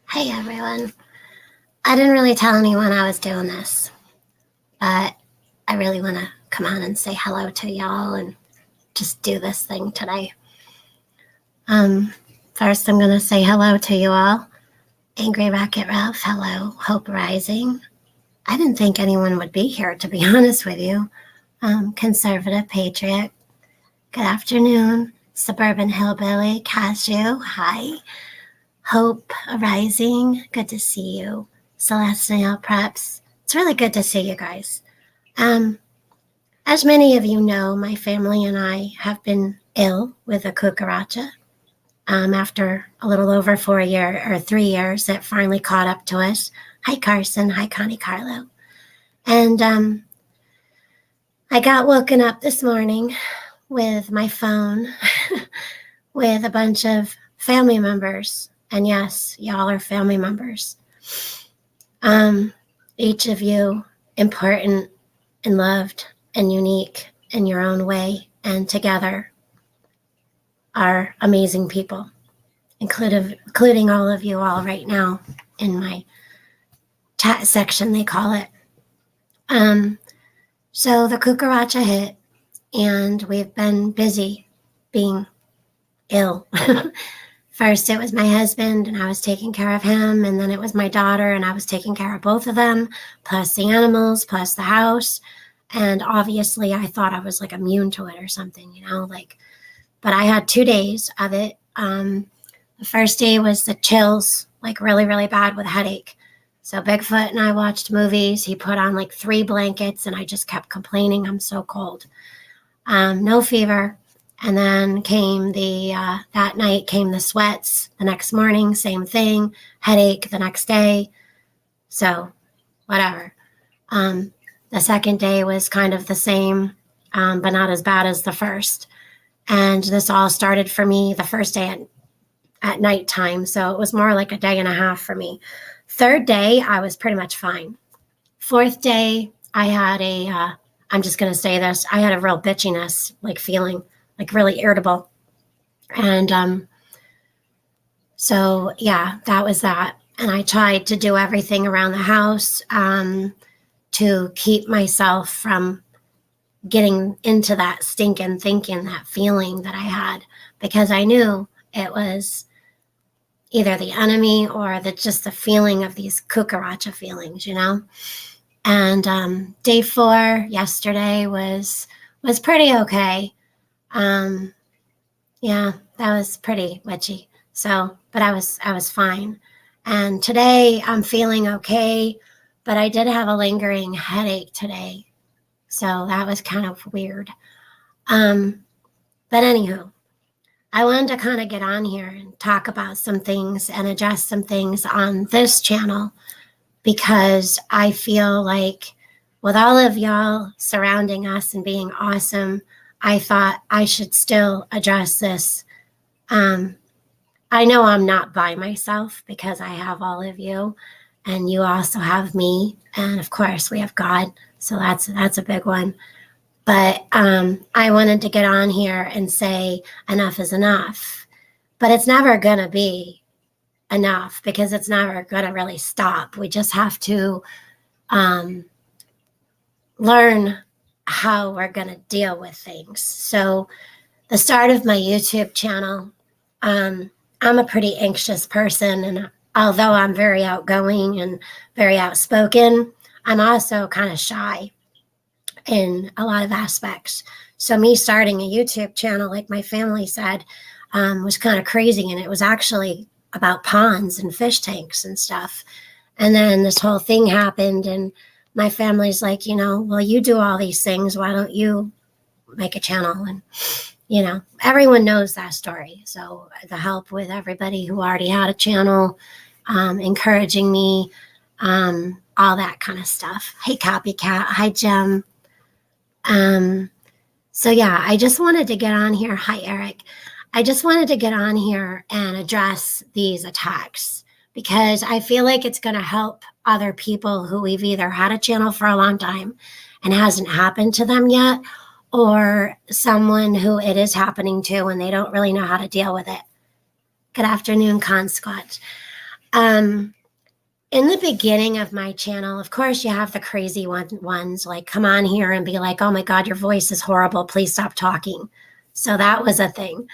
Hey everyone. I didn't really tell anyone I was doing this, but I really want to come on and say hello to y'all and just do this thing today. Um, First, I'm going to say hello to you all. Angry Rocket Ralph, hello. Hope Rising. I didn't think anyone would be here, to be honest with you. Conservative Patriot, good afternoon. Suburban Hillbilly, Cashew, hi. Hope Rising, good to see you. Celestial Preps, it's really good to see you guys. As many of you know, my family and I have been ill with a cucaracha. After a little over 3 years, it finally caught up to us. Hi, Carson. Hi, Connie Carlo. And I got woken up this morning with my phone with a bunch of family members. And yes, y'all are family members. Each of you important and loved and unique in your own way, and together are amazing people, including all of you all right now in my chat section, they call it. So the cucaracha hit, and we've been busy being ill. First, it was my husband, and I was taking care of him, and then it was my daughter, and I was taking care of both of them, plus the animals, plus the house. And obviously, I thought I was like immune to it or something, but I had 2 days of it. The first day was the chills, like really, really bad with a headache. So Bigfoot and I watched movies. He put on like 3 blankets, and I just kept complaining, I'm so cold. No fever. And then came that night came the sweats. The next morning, same thing, headache the next day. So whatever. The second day was kind of the same, but not as bad as the first. And this all started for me the first day at nighttime. So it was more like a day and a half for me. Third day, I was pretty much fine. Fourth day, I had I'm just going to say this, I had a real bitchiness, like feeling like really irritable. And so, yeah, that was that. And I tried to do everything around the house to keep myself from getting into that stinking thinking, that feeling that I had, because I knew it was either the enemy or just the feeling of these cucaracha feelings, And day 4 yesterday was pretty okay. Yeah, that was pretty witchy. So, but I was fine. And today I'm feeling okay, but I did have a lingering headache today. So that was kind of weird. But anywho, I wanted to kind of get on here and talk about some things and address some things on this channel, because I feel like with all of y'all surrounding us and being awesome, I thought I should still address this. I know I'm not by myself because I have all of you, and you also have me, and of course we have God. So that's a big one. But I wanted to get on here and say enough is enough. But it's never going to be enough, because it's never going to really stop. We just have to learn how we're going to deal with things. So the start of my YouTube channel, I'm a pretty anxious person. And although I'm very outgoing and very outspoken, I'm also kind of shy in a lot of aspects. So me starting a YouTube channel, like my family said, was kind of crazy. And it was actually about ponds and fish tanks and stuff. And then this whole thing happened, and my family's like, well, you do all these things. Why don't you make a channel? And, everyone knows that story. So the help with everybody who already had a channel, encouraging me, all that kind of stuff. Hey, Copycat. Hi, Jim. So yeah, I just wanted to get on here. Hi, Eric. I just wanted to get on here and address these attacks, because I feel like it's going to help other people who we've either had a channel for a long time and hasn't happened to them yet, or someone who it is happening to and they don't really know how to deal with it. Good afternoon, Con Scott. Um, in the beginning of my channel, of course, you have the crazy ones like come on here and be like, oh my God, your voice is horrible. Please stop talking. So that was a thing.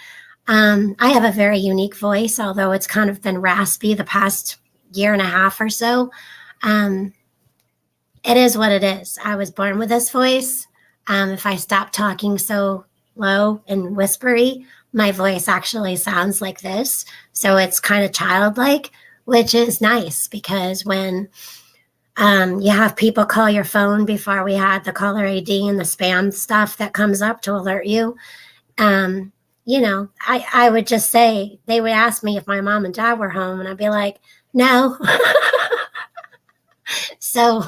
I have a very unique voice, although it's kind of been raspy the past year and a half or so. Um, it is what it is. I was born with this voice. If I stop talking so low and whispery, my voice actually sounds like this. So it's kind of childlike, which is nice because when you have people call your phone before we had the caller ID and the spam stuff that comes up to alert you, I would just say, they would ask me if my mom and dad were home, and I'd be like, no. So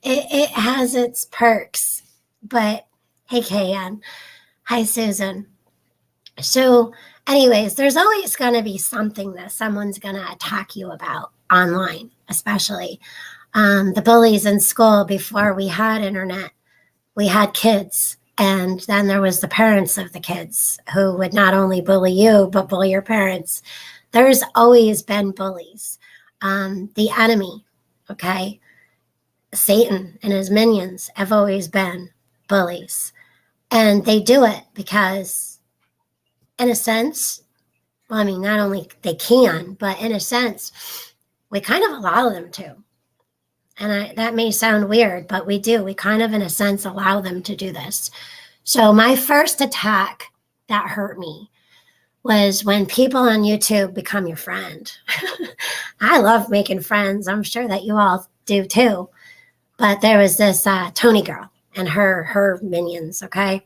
it has its perks. But hey, KN. Hi, Susan. So, anyways, there's always going to be something that someone's going to attack you about online, especially. The bullies in school before we had internet, we had kids. And then there was the parents of the kids who would not only bully you, but bully your parents. There's always been bullies. The enemy, okay? Satan and his minions have always been bullies. And they do it because, in a sense, well, I mean, not only they can, but in a sense, we kind of allow them to. And that may sound weird, but we do. We kind of, in a sense, allow them to do this. So my first attack that hurt me was when people on YouTube become your friend. I love making friends. I'm sure that you all do too. But there was this Tony girl and her minions, okay?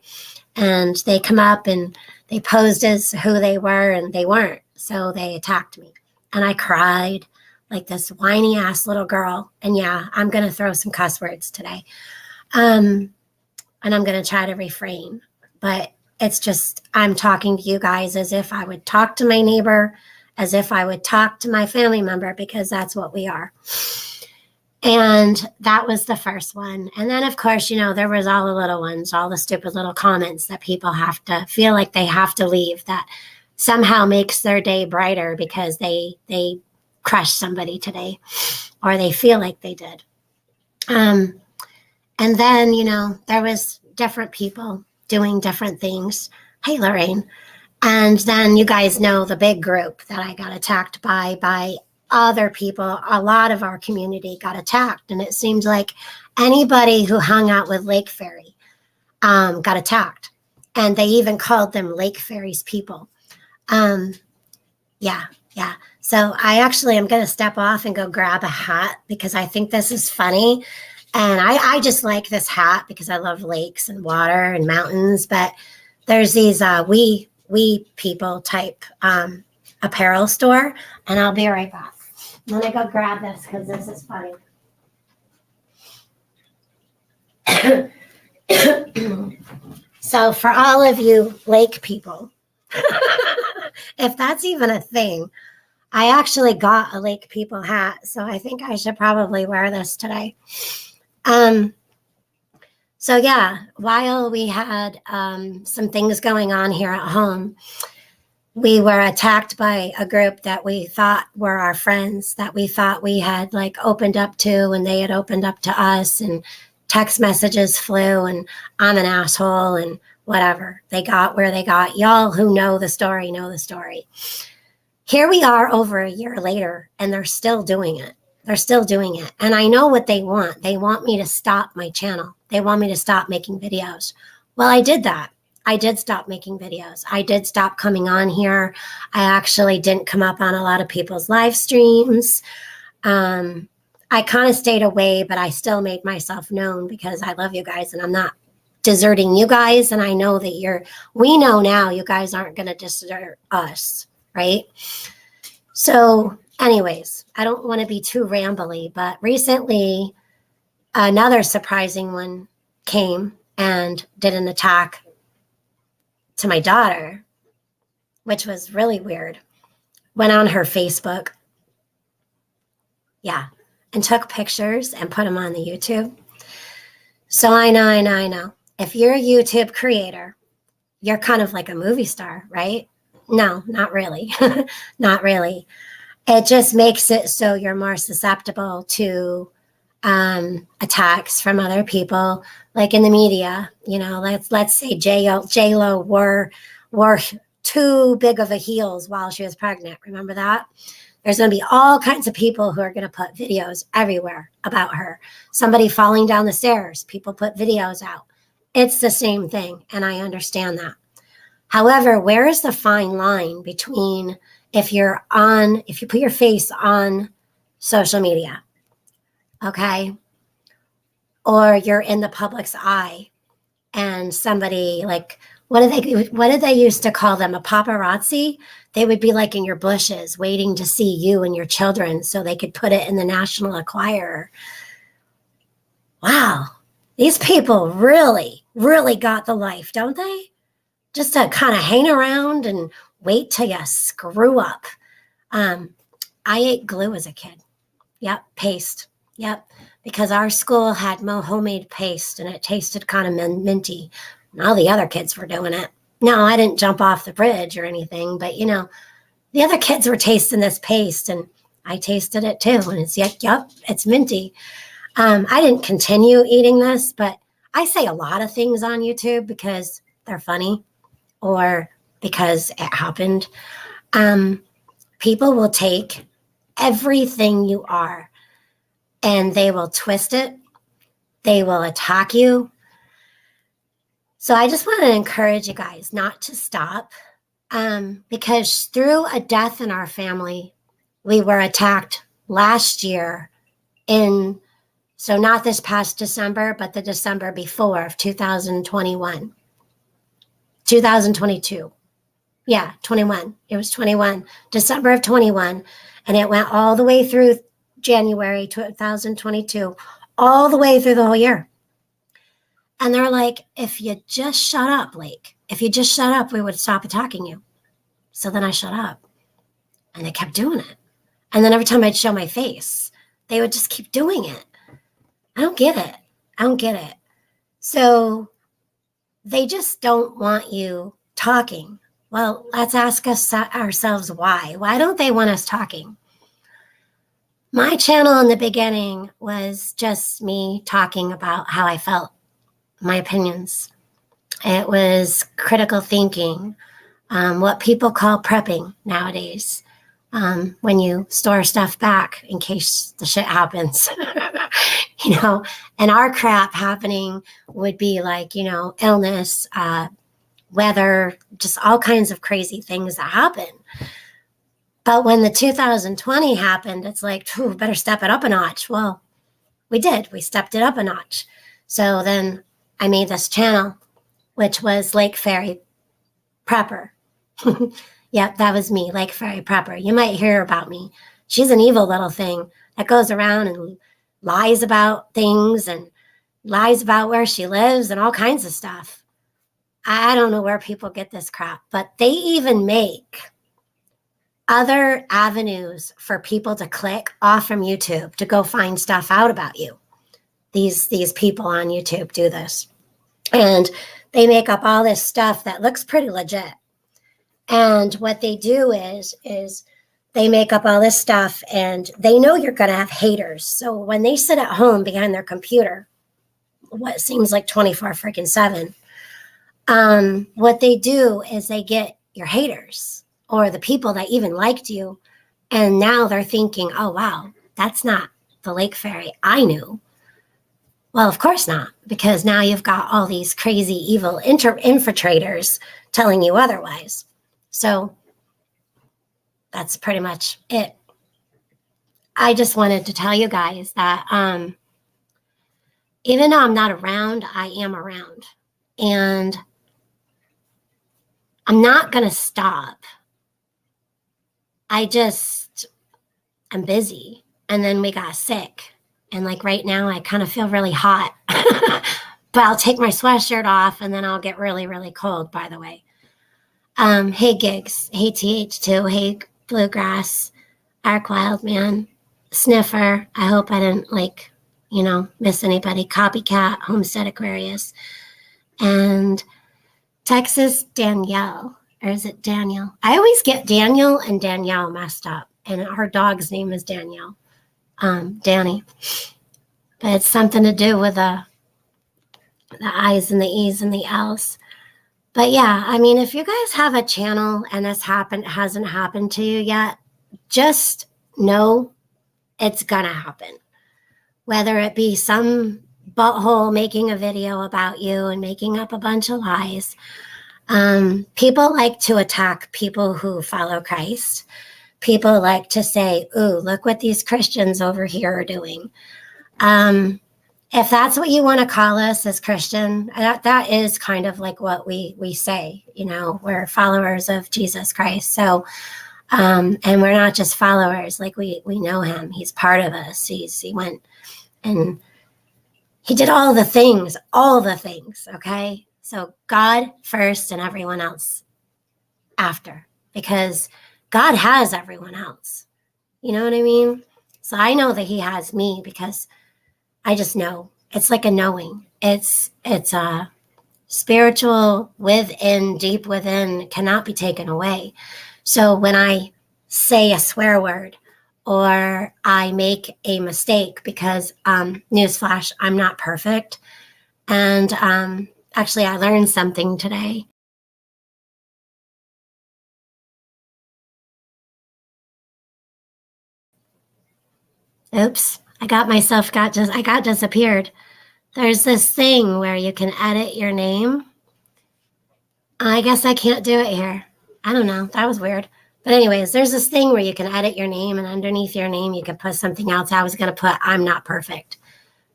And they come up and they posed as who they were, and they weren't. So they attacked me. And I cried like this whiny ass little girl. And yeah, I'm going to throw some cuss words today. And I'm going to try to refrain. But it's just, I'm talking to you guys as if I would talk to my neighbor, as if I would talk to my family member, because that's what we are. And that was the first one. And then, of course, there was all the little ones, all the stupid little comments that people have to feel like they have to leave, that somehow makes their day brighter because they crushed somebody today, or they feel like they did. And then, there was different people doing different things. Hey, Lorraine. And then you guys know the big group that I got attacked by other people. A lot of our community got attacked. And it seems like anybody who hung out with Lake Fairy got attacked. And they even called them Lake Fairy's people. Yeah. So I actually am going to step off and go grab a hat because I think this is funny. And I just like this hat because I love lakes and water and mountains. But there's these wee people type apparel store. And I'll be right back. I'm going to go grab this because this is funny. So for all of you lake people, if that's even a thing, I actually got a Lake People hat, so I think I should probably wear this today. So yeah, while we had some things going on here at home, we were attacked by a group that we thought were our friends, that we thought we had like opened up to, and they had opened up to us, and text messages flew, and I'm an asshole, and whatever. They got where they got. Y'all who know the story know the story. Here we are over a year later, and they're still doing it. They're still doing it. And I know what they want. They want me to stop my channel. They want me to stop making videos. Well, I did that. I did stop making videos. I did stop coming on here. I actually didn't come up on a lot of people's live streams. I kind of stayed away, but I still made myself known because I love you guys and I'm not deserting you guys. And I know that we know now you guys aren't going to desert us, right? So anyways, I don't want to be too rambly, but recently another surprising one came and did an attack to my daughter, which was really weird. Went on her Facebook. Yeah. And took pictures and put them on the YouTube. So I know. If you're a YouTube creator, you're kind of like a movie star, right? No, not really. Not really. It just makes it so you're more susceptible to attacks from other people, like in the media. You know, let's say J Lo wore too big of a heels while she was pregnant. Remember that? There's going to be all kinds of people who are going to put videos everywhere about her. Somebody falling down the stairs, people put videos out. It's the same thing, and I understand that. However, where is the fine line between if you put your face on social media, okay, or you're in the public's eye and somebody like, what did they used to call them? A paparazzi? They would be like in your bushes waiting to see you and your children so they could put it in the National Enquirer. Wow. These people really, really got the life, don't they? Just to kind of hang around and wait till you screw up. I ate glue as a kid. Yep, paste. Yep, because our school had homemade paste and it tasted kind of minty. And all the other kids were doing it. No, I didn't jump off the bridge or anything, but you know, the other kids were tasting this paste and I tasted it too. And it's yep, it's minty. I didn't continue eating this, but I say a lot of things on YouTube because they're funny or because it happened. People will take everything you are and they will twist it. They will attack you. So I just want to encourage you guys not to stop because through a death in our family, we were attacked last year so not this past December, but the December before of 2021, 2022. Yeah, 21. It was 21, December of 21. And it went all the way through January 2022, all the way through the whole year. And they're like, if you just shut up, Blake, if you just shut up, we would stop attacking you. So then I shut up and they kept doing it. And then every time I'd show my face, they would just keep doing it. I don't get it. I don't get it. So they just don't want you talking. Well, let's ask ourselves why. Why don't they want us talking? My channel in the beginning was just me talking about how I felt, my opinions. It was critical thinking, what people call prepping nowadays, when you store stuff back in case the shit happens. You know, and our crap happening would be like, you know, illness, weather, just all kinds of crazy things that happen. But when the 2020 happened, it's like, better step it up a notch. Well, we did. We stepped it up a notch. So then I made this channel, which was Lake Fairy Prepper. Yep, that was me, Lake Fairy Prepper. You might hear about me. She's an evil little thing that goes around and lies about things and lies about where she lives and all kinds of stuff. I don't know where people get this crap, but they even make other avenues for people to click off from YouTube to go find stuff out about you. These people on YouTube do this. And they make up all this stuff that looks pretty legit. And what they do is they make up all this stuff and they know you're going to have haters. So when they sit at home behind their computer, what seems like 24 freaking 7, what they do is they get your haters or the people that even liked you. And now they're thinking, oh, wow, that's not the Lake Fairy I knew. Well, of course not, because now you've got all these crazy, evil infiltrators telling you otherwise. So that's pretty much it. I just wanted to tell you guys that even though I'm not around, I am around. And I'm not going to stop. I'm busy. And then we got sick. And like right now, I kind of feel really hot. But I'll take my sweatshirt off and then I'll get really, really cold, by the way. Hey, Gigs. Hey, TH2. Hey, Bluegrass. Arc Wildman. Sniffer. I hope I didn't, miss anybody. Copycat. Homestead Aquarius. And Texas Danielle. Or is it Daniel? I always get Daniel and Danielle messed up. and our dog's name is Danielle, Danny. But it's something to do with the I's and the E's and the L's. But yeah, I mean, if you guys have a channel and this hasn't happened to you yet, just know it's gonna happen. Whether it be some butthole making a video about you and making up a bunch of lies. People like to attack people who follow Christ. People like to say, ooh, look what these Christians over here are doing. If that's what you want to call us as Christian, that is kind of like what we say, you know, we're followers of Jesus Christ. So, and we're not just followers, like we know him. He's part of us. He went and he did all the things, okay? So God first and everyone else after, because God has everyone else. You know what I mean? So I know that he has me because I just know. It's like a knowing. It's a spiritual within, deep within, cannot be taken away. So when I say a swear word or I make a mistake, because newsflash, I'm not perfect. And actually, I learned something today. Oops, I got disappeared. There's this thing where you can edit your name. I guess I can't do it here. I don't know. That was weird. But anyways, there's this thing where you can edit your name, and underneath your name, you can put something else. I was going to put, I'm not perfect.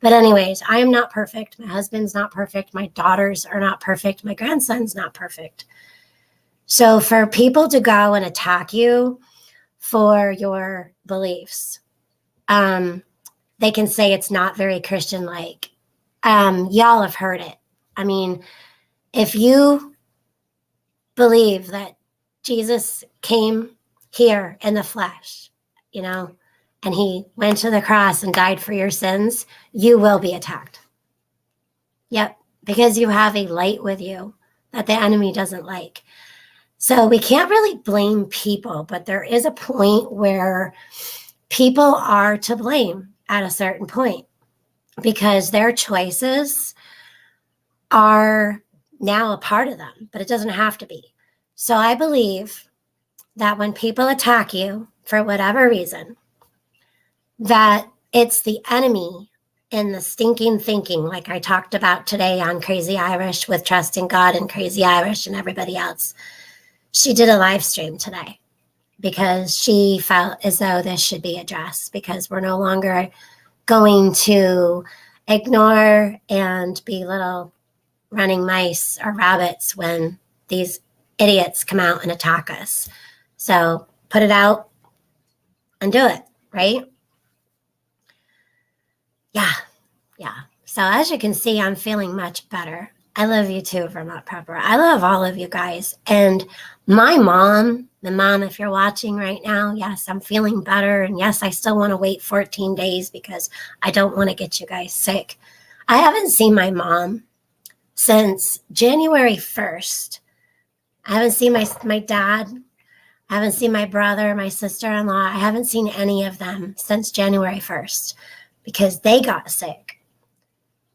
But anyways, I am not perfect. My husband's not perfect. My daughters are not perfect. My grandson's not perfect. So for people to go and attack you for your beliefs, they can say it's not very Christian-like. Y'all have heard it. I mean, if you believe that Jesus came here in the flesh, you know, and he went to the cross and died for your sins, you will be attacked. Yep, because you have a light with you that the enemy doesn't like. So we can't really blame people, but there is a point where people are to blame at a certain point because their choices are now a part of them, but it doesn't have to be. So I believe that when people attack you for whatever reason, that it's the enemy in the stinking thinking, like I talked about today on Crazy Irish with Trusting God and Crazy Irish and everybody else. She did a live stream today because she felt as though this should be addressed because we're no longer going to ignore and be little running mice or rabbits when these idiots come out and attack us. So put it out and do it, right? Yeah. So as you can see, I'm feeling much better. I love you too, Vermont Prepper. I love all of you guys. And my mom, if you're watching right now, yes, I'm feeling better. And yes, I still want to wait 14 days because I don't want to get you guys sick. I haven't seen my mom since January 1st. I haven't seen my dad. I haven't seen my brother, my sister-in-law. I haven't seen any of them since January 1st because they got sick.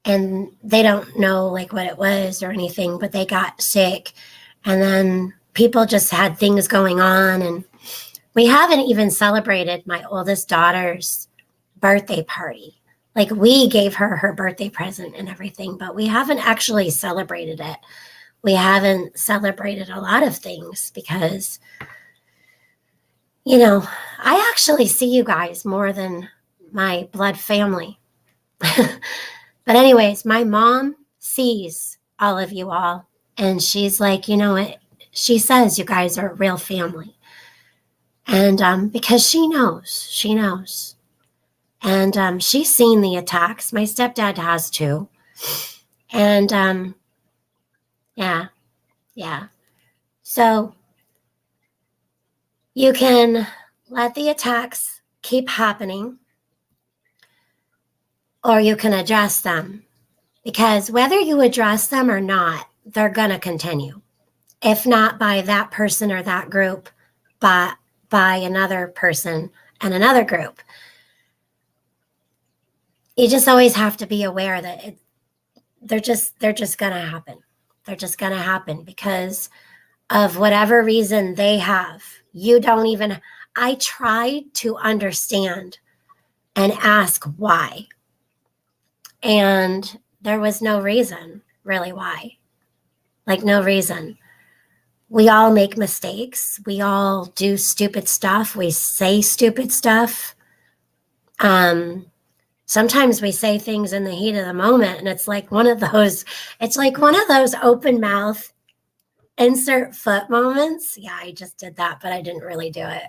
And they don't know like what it was or anything, but they got sick. And then people just had things going on. And we haven't even celebrated my oldest daughter's birthday party. Like we gave her her birthday present and everything, but we haven't actually celebrated it. We haven't celebrated a lot of things because, you know, I actually see you guys more than my blood family. But anyways, my mom sees all of you all, and she's like, you know what? She says you guys are a real family. And because she knows. And she's seen the attacks. My stepdad has too. And yeah. So you can let the attacks keep happening, or you can address them. Because whether you address them or not, they're going to continue. If not by that person or that group, but by another person and another group. You just always have to be aware that they're just going to happen. They're just going to happen because of whatever reason they have. You don't even, I tried to understand and ask why. And there was no reason really why. Like, no reason. We all make mistakes. We all do stupid stuff. We say stupid stuff. Sometimes we say things in the heat of the moment, and it's like one of those open mouth insert foot moments. Yeah, I just did that, but I didn't really do it.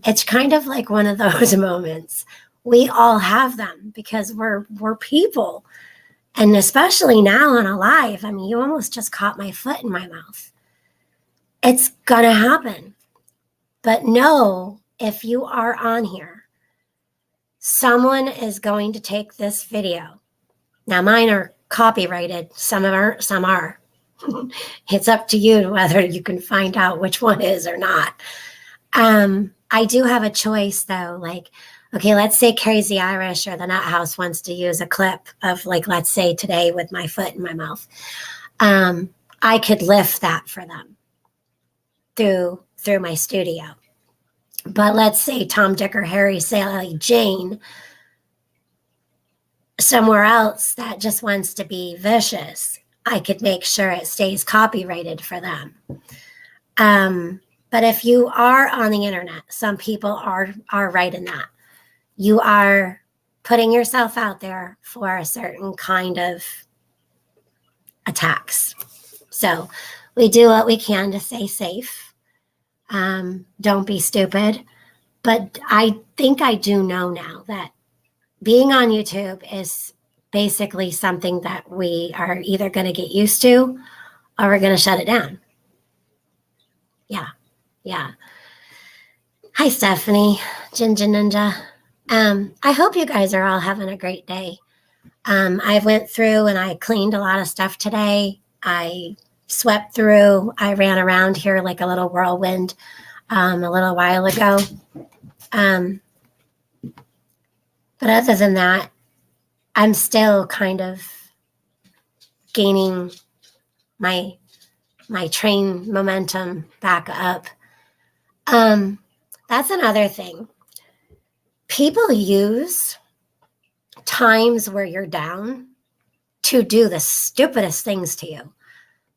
It's kind of like one of those moments. We all have them because we're people. And especially now on a live, I mean, you almost just caught my foot in my mouth. It's gonna happen. But know, if you are on here, someone is going to take this video. Now, mine are copyrighted. Some are. It's up to you whether you can find out which one is or not. I do have a choice, though. Like, okay, let's say Crazy Irish or the Nut House wants to use a clip of, like, let's say today with my foot in my mouth. I could lift that for them through my studio. But let's say Tom, Dick, or Harry, Sally, Jane, somewhere else that just wants to be vicious, I could make sure it stays copyrighted for them. But if you are on the internet, some people are right in that. You are putting yourself out there for a certain kind of attacks. So we do what we can to stay safe. Don't be stupid. But I think I do know now that being on YouTube is basically something that we are either going to get used to or we're going to shut it down. Yeah. Hi, Stephanie, Ginger Ninja. I hope you guys are all having a great day. I went through and I cleaned a lot of stuff today. I swept through. I ran around here like a little whirlwind a little while ago. But other than that, I'm still kind of gaining my train momentum back up. That's another thing. People use times where you're down to do the stupidest things to you.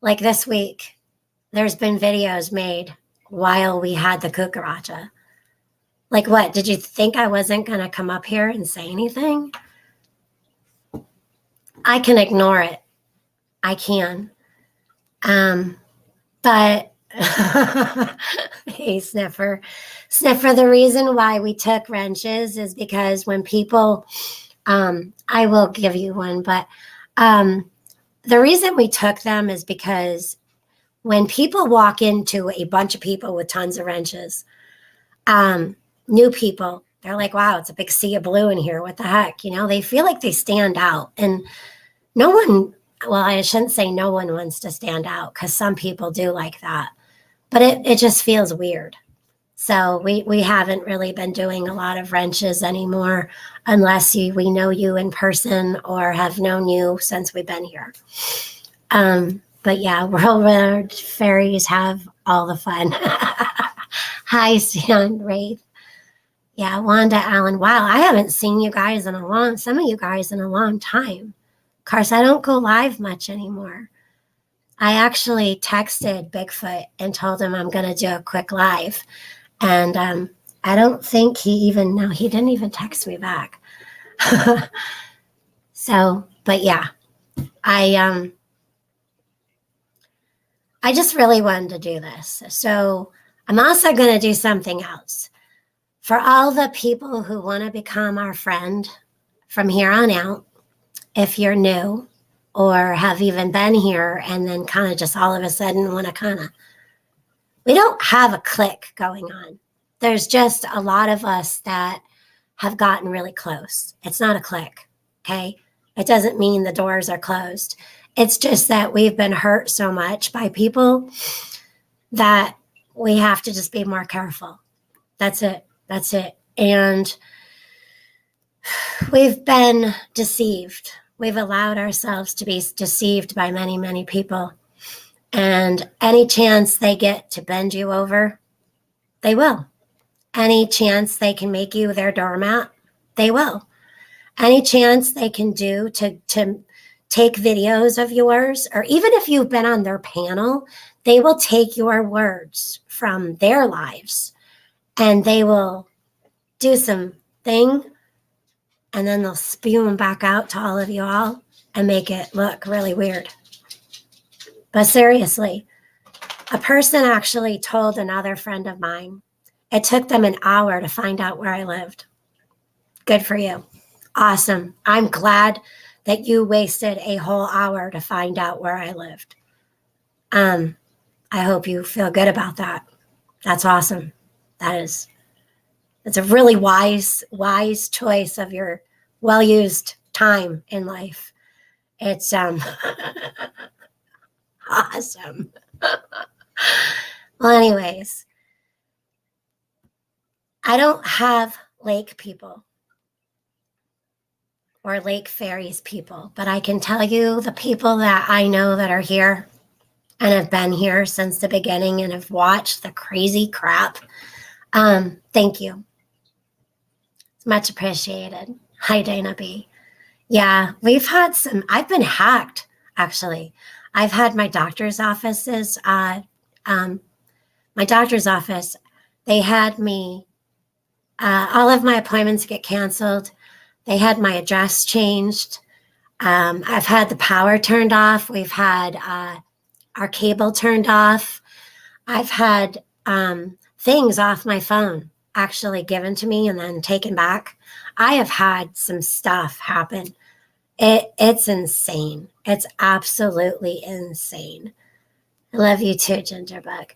Like this week, there's been videos made while we had the cucaracha. Like, what? Did you think I wasn't going to come up here and say anything? I can ignore it. I can. But, hey, Sniffer. Sniffer, the reason why we took wrenches is because when people, I will give you one, but the reason we took them is because when people walk into a bunch of people with tons of wrenches, new people, they're like, wow, it's a big sea of blue in here. What the heck? You know, they feel like they stand out. And no one, well, I shouldn't say no one wants to stand out because some people do like that. But it just feels weird. So we haven't really been doing a lot of wrenches anymore unless we know you in person or have known you since we've been here. But yeah, Whirlwind Fairies have all the fun. Hi, Stan Wraith. Yeah, Wanda Allen. Wow, I haven't seen you guys some of you guys in a long time. Of course, I don't go live much anymore. I actually texted Bigfoot and told him I'm going to do a quick live. And I don't think he didn't even text me back. So, but yeah, I just really wanted to do this. So I'm also going to do something else. For all the people who want to become our friend from here on out, if you're new or have even been here and then kind of just all of a sudden want to we don't have a clique going on. There's just a lot of us that have gotten really close. It's not a clique, okay? It doesn't mean the doors are closed. It's just that we've been hurt so much by people that we have to just be more careful. That's it. That's it. And we've been deceived. We've allowed ourselves to be deceived by many, many people. And any chance they get to bend you over, they will. Any chance they can make you their doormat, they will. Any chance they can do to take videos of yours, or even if you've been on their panel, they will take your words from their lives and they will do some thing, and then they'll spew them back out to all of you all and make it look really weird. But seriously, a person actually told another friend of mine, it took them an hour to find out where I lived. Good for you. Awesome. I'm glad that you wasted a whole hour to find out where I lived. I hope you feel good about that. That's awesome. It's a really wise choice of your well-used time in life. It's awesome. Well, anyways, I don't have lake people or lake fairies people, but I can tell you the people that I know that are here and have been here since the beginning and have watched the crazy crap. Thank you. It's much appreciated. Hi, Dana B. Yeah, I've been hacked, actually. I've had my doctor's offices, they had me, all of my appointments get canceled. They had my address changed. I've had the power turned off. We've had our cable turned off. I've had things off my phone actually given to me and then taken back. I have had some stuff happen. It's insane. It's absolutely insane. I love you too, Gingerbug.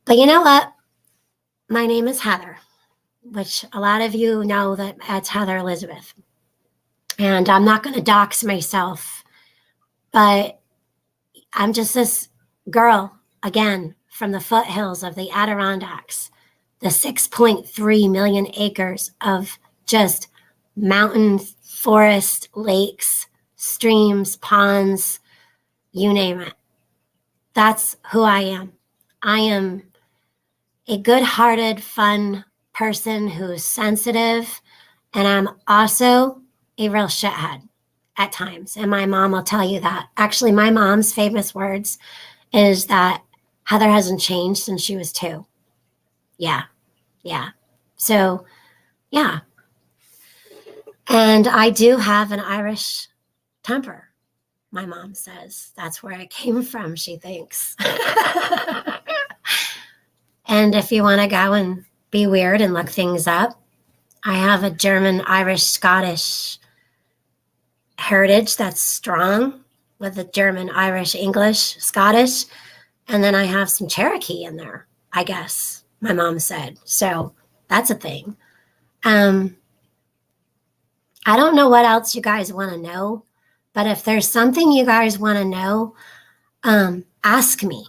But you know what? My name is Heather, which a lot of you know that it's Heather Elizabeth. And I'm not going to dox myself, but I'm just this girl, again, from the foothills of the Adirondacks, the 6.3 million acres of just mountain, forest, lakes, streams, ponds, you name it. That's who I am. I am a good-hearted, fun person who's sensitive, and I'm also a real shithead at times. And my mom will tell you that. Actually, my mom's famous words is that Heather hasn't changed since she was 2. Yeah. So, yeah. And I do have an Irish temper, my mom says. That's where it came from, she thinks. And if you want to go and be weird and look things up, I have a German, Irish, Scottish heritage that's strong with the German, Irish, English, Scottish. And then I have some Cherokee in there, I guess, my mom said. So that's a thing. I don't know what else you guys want to know, but if there's something you guys want to know, ask me,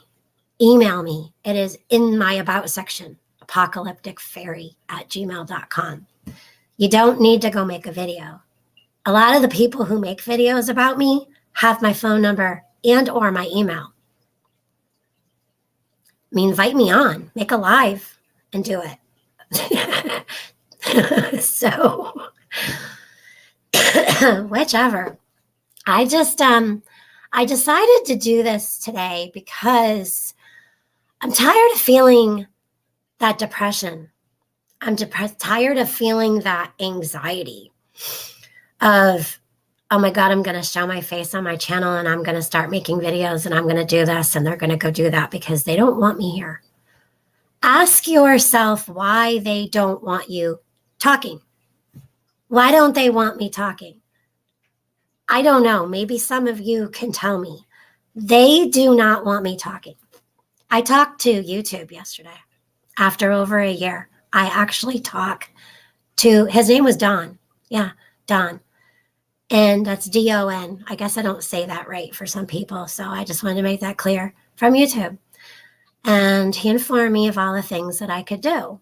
email me. It is in my about section, apocalypticfairy@gmail.com. You don't need to go make a video. A lot of the people who make videos about me have my phone number and or my email. I mean, invite me on, make a live and do it. So, whichever. I decided to do this today because I'm tired of feeling that depression. I'm tired of feeling that anxiety of, oh my God, I'm going to show my face on my channel and I'm going to start making videos and I'm going to do this and they're going to go do that because they don't want me here. Ask yourself why they don't want you talking. Why don't they want me talking? I don't know. Maybe some of you can tell me. They do not want me talking. I talked to YouTube yesterday. After over a year, I actually talked to, his name was Don. Yeah, Don. And that's D-O-N. I guess I don't say that right for some people, so I just wanted to make that clear, from YouTube. And he informed me of all the things that I could do.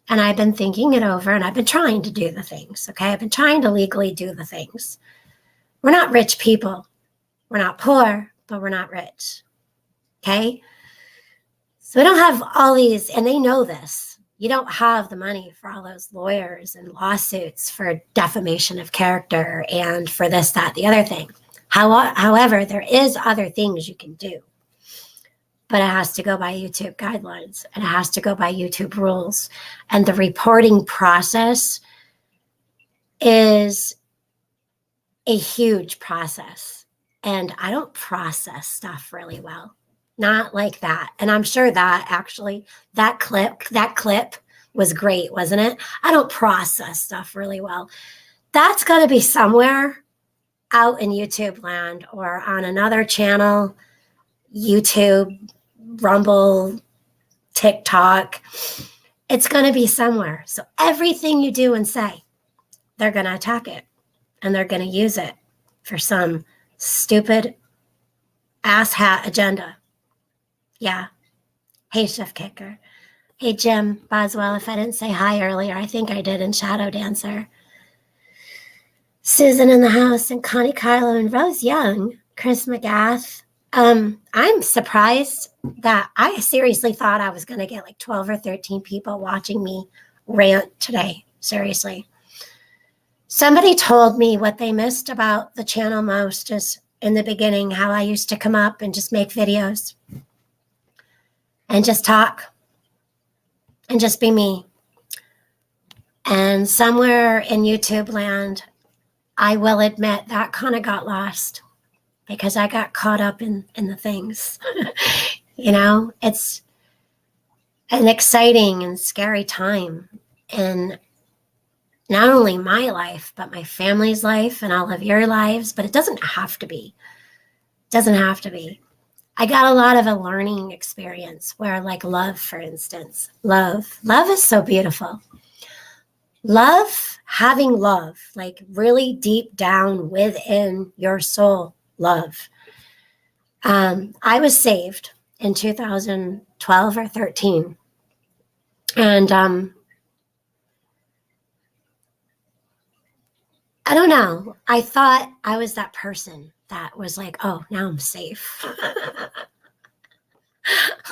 And I've been thinking it over, and I've been trying to do the things, okay? I've been trying to legally do the things. We're not rich people. We're not poor, but we're not rich, okay? So we don't have all these, and they know this. You don't have the money for all those lawyers and lawsuits for defamation of character and for this, that, the other thing. However, there is other things you can do. But it has to go by YouTube guidelines, and it has to go by YouTube rules. And the reporting process is a huge process. And I don't process stuff really well. Not like that. And I'm sure that actually, that clip was great, wasn't it? I don't process stuff really well. That's got to be somewhere out in YouTube land or on another channel, YouTube, Rumble, TikTok. It's going to be somewhere. So everything you do and say, they're going to attack it, and they're going to use it for some stupid asshat agenda. Yeah. Hey, Chef Kicker. Hey, Jim Boswell. If I didn't say hi earlier, I think I did in Shadow Dancer. Susan in the house, and Connie Carlo, and Rose Young, Chris McGath. I'm surprised that I seriously thought I was going to get like 12 or 13 people watching me rant today. Seriously. Somebody told me what they missed about the channel most is in the beginning, how I used to come up and just make videos and just talk and just be me. And somewhere in YouTube land, I will admit that kind of got lost because I got caught up in the things. You know, it's an exciting and scary time in not only my life, but my family's life and all of your lives, but it doesn't have to be. It doesn't have to be. I got a lot of a learning experience where, like love, for instance, love is so beautiful. Love, having love, like really deep down within your soul, love. I was saved in 2012 or 13. And I don't know. I thought I was that person that was like, oh, now I'm safe.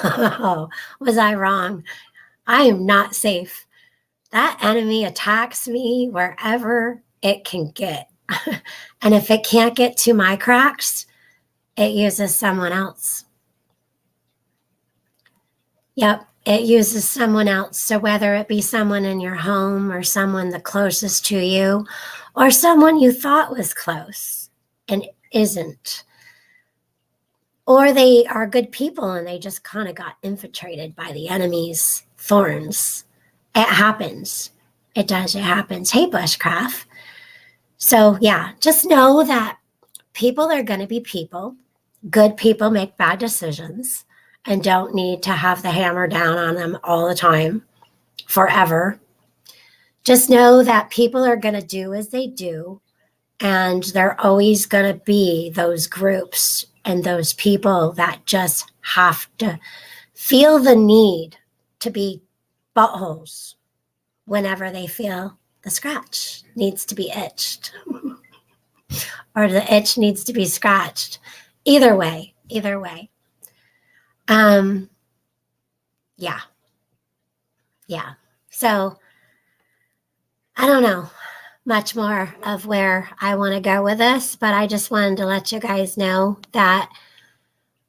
Oh, was I wrong? I am not safe. That enemy attacks me wherever it can get. And if it can't get to my cracks, it uses someone else. Yep, it uses someone else. So whether it be someone in your home or someone the closest to you or someone you thought was close and isn't, or they are good people and they just kind of got infiltrated by the enemy's thorns. It happens. It does. It happens. Hey, Bushcraft. So yeah, just know that people are going to be people. Good people make bad decisions and don't need to have the hammer down on them all the time, forever. Just know that people are going to do as they do, and they're always going to be those groups and those people that just have to feel the need to be buttholes whenever they feel the scratch needs to be itched or the itch needs to be scratched. Either way. Yeah. So I don't know much more of where I want to go with this, but I just wanted to let you guys know that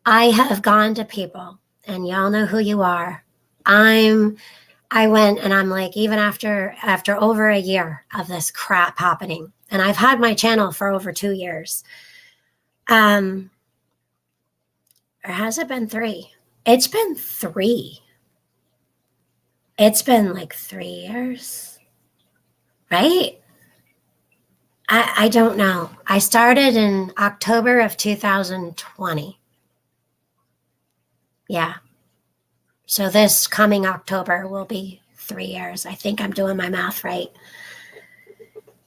I have gone to people, and y'all know who you are. I went and I'm like, even after over a year of this crap happening, and I've had my channel for over 2 years. Or has it been 3? It's been 3. It's been like 3 years, right? I don't know. I started in October of 2020. Yeah. So this coming October will be 3 years. I think I'm doing my math right.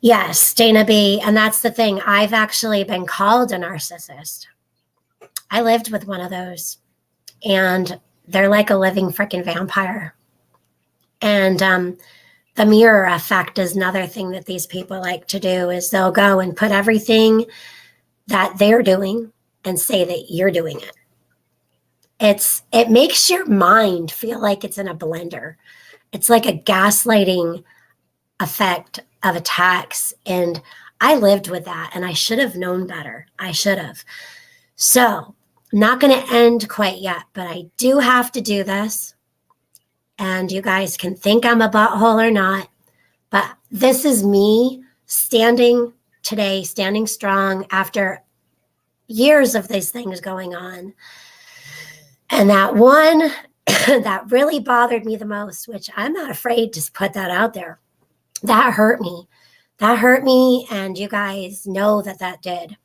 Yes, Dana B. And that's the thing. I've actually been called a narcissist. I lived with one of those, and they're like a living freaking vampire. And the mirror effect is another thing that these people like to do, is they'll go and put everything that they're doing and say that you're doing it. It makes your mind feel like it's in a blender. It's like a gaslighting effect of attacks. And I lived with that, and I should have known better. I should have. So, not going to end quite yet, but I do have to do this. And you guys can think I'm a butthole or not, but this is me standing today, standing strong after years of these things going on. And that one that really bothered me the most, which I'm not afraid to put that out there, that hurt me. That hurt me, and you guys know that that did.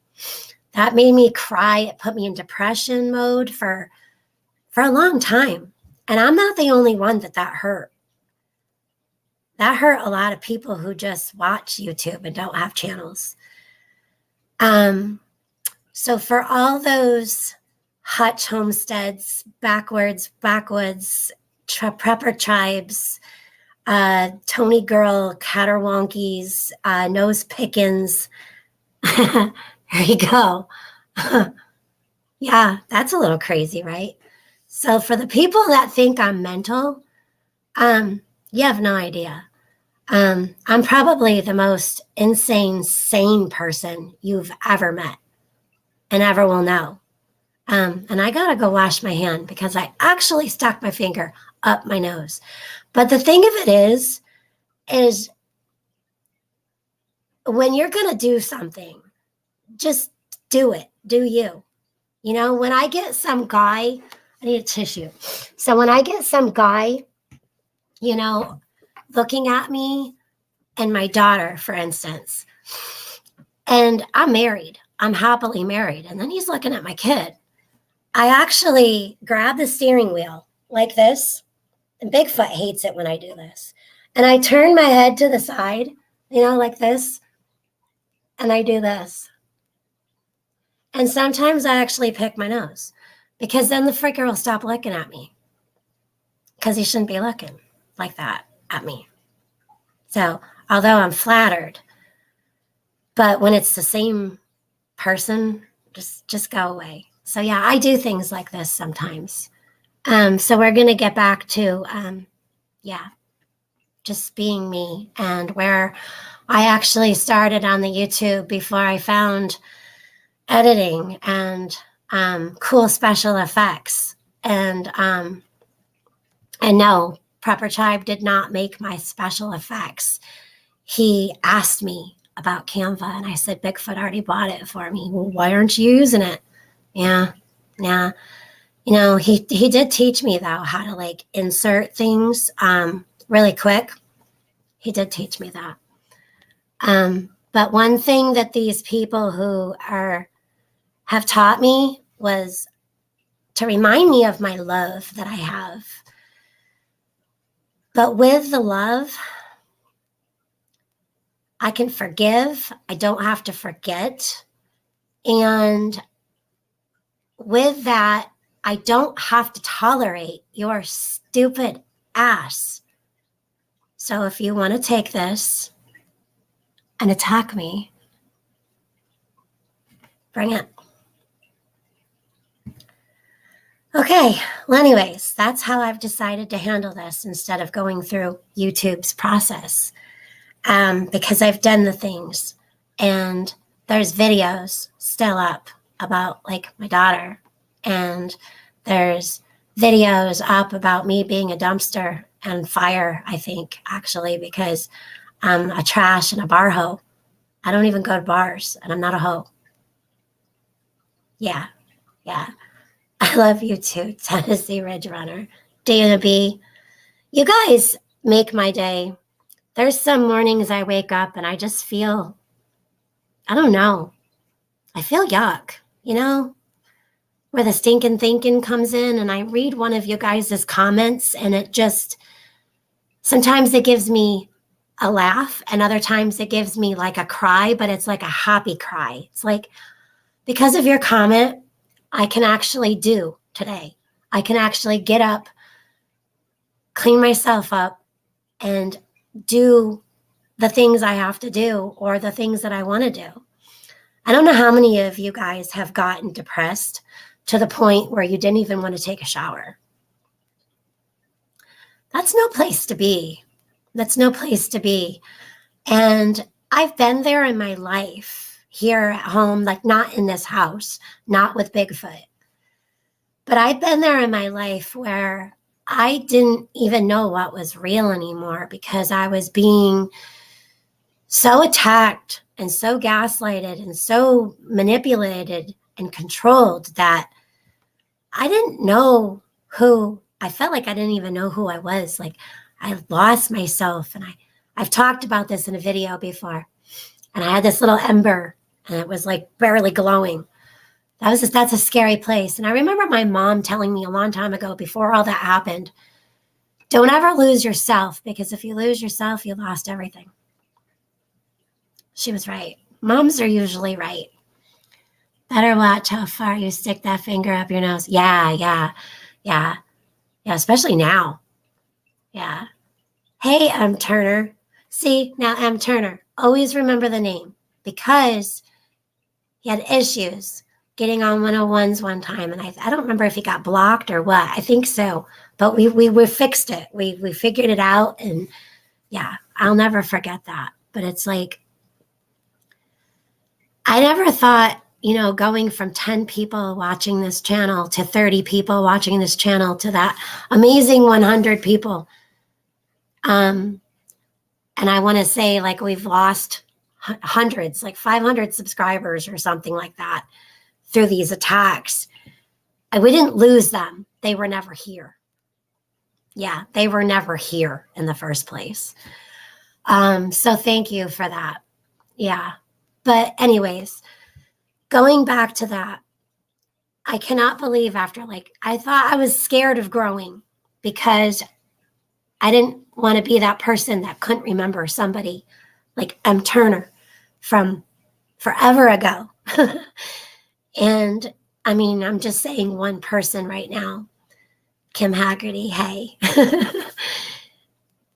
That made me cry. It put me in depression mode for a long time. And I'm not the only one that hurt. That hurt a lot of people who just watch YouTube and don't have channels. So for all those Hutch homesteads, backwoods, prepper tribes, Tony Girl, Caterwonkies, Nose Pickens, there you go. Yeah, that's a little crazy, right? So for the people that think I'm mental, you have no idea. I'm probably the most insane, sane person you've ever met and ever will know. And I gotta go wash my hand because I actually stuck my finger up my nose. But the thing of it is when you're gonna do something, just do it. Do you? You know, when I get some guy, I need a tissue. So when I get some guy, you know, looking at me and my daughter, for instance, and I'm married, I'm happily married, and then he's looking at my kid, I actually grab the steering wheel like this, and Bigfoot hates it when I do this, and I turn my head to the side, you know, like this, and I do this. And sometimes I actually pick my nose because then the freaker will stop looking at me because he shouldn't be looking like that at me. So although I'm flattered, but when it's the same person, just go away. So yeah, I do things like this sometimes. So we're going to get back to, just being me, and where I actually started on the YouTube before I found editing and cool special effects. And no, Prepper Tribe did not make my special effects. He asked me about Canva, and I said, Bigfoot already bought it for me. Well, why aren't you using it? Yeah. You know, he did teach me, though, how to like insert things really quick. He did teach me that. But one thing that these people who have taught me was to remind me of my love that I have. But with the love, I can forgive. I don't have to forget. And with that, I don't have to tolerate your stupid ass. So if you want to take this and attack me, bring it. Okay, well, anyways, that's how I've decided to handle this instead of going through YouTube's process. Because I've done the things, and there's videos still up about like my daughter, and there's videos up about me being a dumpster and fire, I think, actually, because I'm a trash and a bar hoe. I don't even go to bars, and I'm not a hoe. Yeah. I love you too, Tennessee Ridge Runner. Dana B. You guys make my day. There's some mornings I wake up and I just feel, I don't know, I feel yuck, you know, where the stinking thinking comes in, and I read one of you guys' comments, and it just, sometimes it gives me a laugh, and other times it gives me like a cry, but it's like a happy cry. It's like, because of your comment, I can actually do today. I can actually get up, clean myself up, and do the things I have to do or the things that I want to do. I don't know how many of you guys have gotten depressed to the point where you didn't even want to take a shower. That's no place to be. That's no place to be. And I've been there in my life here at home, like not in this house, not with Bigfoot. But I've been there in my life where I didn't even know what was real anymore because I was being so attacked and so gaslighted and so manipulated and controlled that I didn't know who, I felt like I didn't even know who I was. Like I lost myself. And I've talked about this in a video before. And I had this little ember and it was like barely glowing. That's a scary place. And I remember my mom telling me a long time ago, before all that happened, don't ever lose yourself, because if you lose yourself, you lost everything. She was right. Moms are usually right. Better watch how far you stick that finger up your nose. Yeah, especially now. Yeah. Hey, M. Turner. See, now M. Turner. Always remember the name, because he had issues getting on 101s one time. And I don't remember if he got blocked or what. I think so. But we fixed it. We figured it out. And yeah, I'll never forget that. But it's like, I never thought, going from 10 people watching this channel to 30 people watching this channel to that amazing 100 people. And I want to say like we've lost hundreds, like 500 subscribers or something like that through these attacks. And we didn't lose them. They were never here. Yeah, they were never here in the first place. So thank you for that. Yeah. But anyways, going back to that, I cannot believe I thought I was scared of growing because I didn't want to be that person that couldn't remember somebody like M. Turner from forever ago. And I mean, I'm just saying one person right now. Kim Haggerty, hey.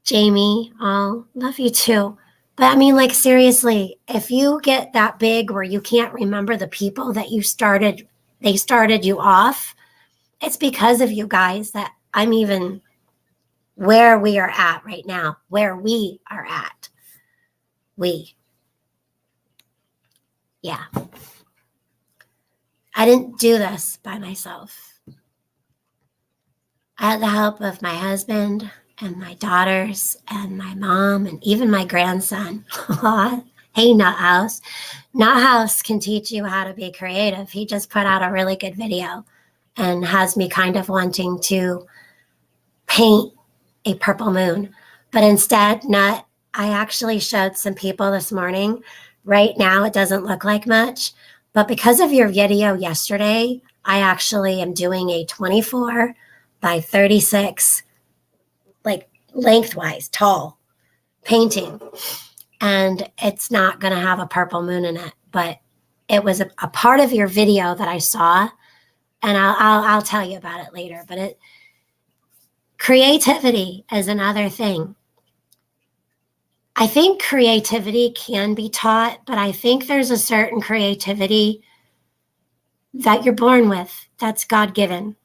Jamie, oh, love you too. But I mean, like, seriously, if you get that big where you can't remember the people that they started you off, it's because of you guys that I'm even where we are at right now, where we are at. Yeah. I didn't do this by myself. I had the help of my husband and my daughters and my mom and even my grandson. Hey, Nuthouse. Nuthouse can teach you how to be creative. He just put out a really good video and has me kind of wanting to paint a purple moon. But instead, I actually showed some people this morning. Right now, it doesn't look like much. But because of your video yesterday, I actually am doing a 24 by 36 like lengthwise, tall painting. And it's not going to have a purple moon in it, but it was a part of your video that I saw, and I'll tell you about it later. But creativity is another thing. I think creativity can be taught, but I think there's a certain creativity that you're born with that's God-given.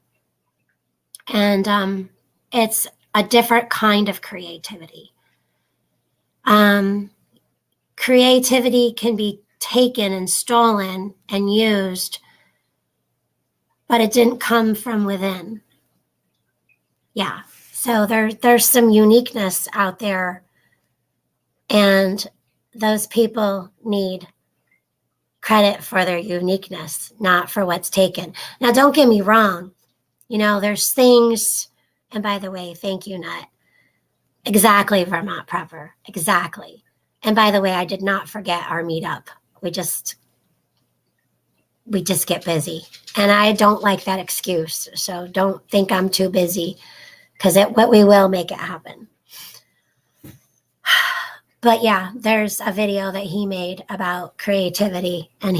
And it's a different kind of creativity. Creativity can be taken and stolen and used, but it didn't come from within. Yeah, so there's some uniqueness out there, and those people need credit for their uniqueness, not for what's taken. Now, don't get me wrong. There's things, and by the way, thank you, Nut. Exactly, Vermont Prepper. Exactly. And by the way, I did not forget our meetup. We just get busy. And I don't like that excuse. So don't think I'm too busy, because we will make it happen. But yeah, there's a video that he made about creativity, and